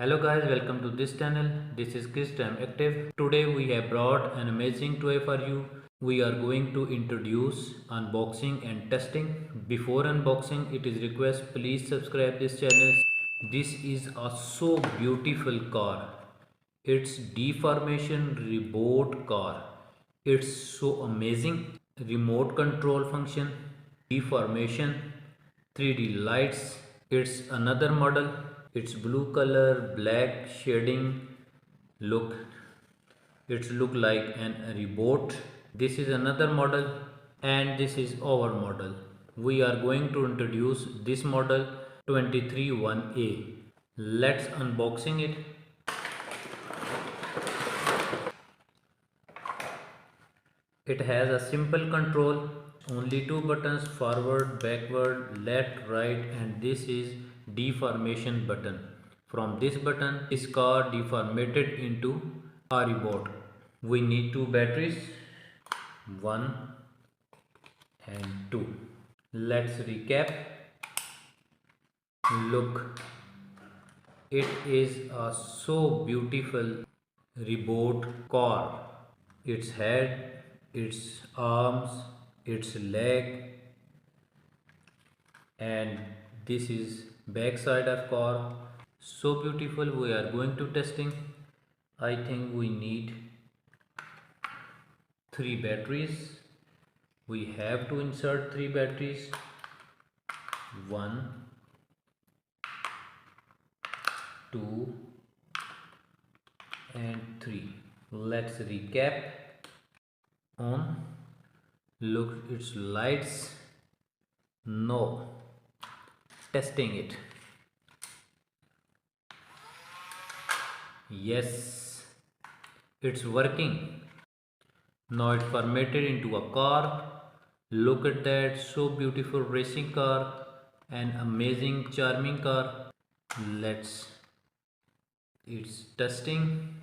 Hello guys, welcome to this channel. This is Chris Time Active. Today we have brought an amazing toy for you. We are going to introduce unboxing and testing. Before unboxing, it is request please subscribe this channel. This is a so beautiful car. It's deformation robot car. It's so amazing. Remote control function, deformation, 3D lights. It's another model. It's blue color, black shading. Look, it's look like an robot. This is another model and this is our model. We are going to introduce this model 231A. Let's unboxing it. It has a simple control, only two buttons, forward, backward, left, right, and this is deformation button. From this button, this car deformated into a robot. We need two batteries, one and two. Let's recap. Look, it is a so beautiful robot car. Its head, its arms, its leg, and this is back side of car. So beautiful. We are going to testing. I think we need three batteries. We have to insert three batteries. One, two, and three. Let's recap on. Look, its lights. No. Testing it. Yes, it's working. Now it formatted into a car. Look at that, so beautiful racing car, an amazing charming car. Let's, it's testing.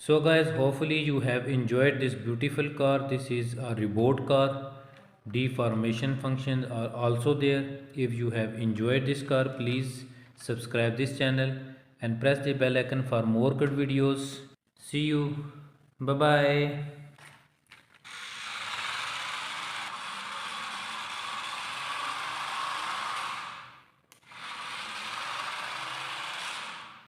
So guys, hopefully you have enjoyed this beautiful car. This is a robot car. Deformation functions are also there. If you have enjoyed this car, please subscribe this channel and press the bell icon for more good videos. See you. Bye bye.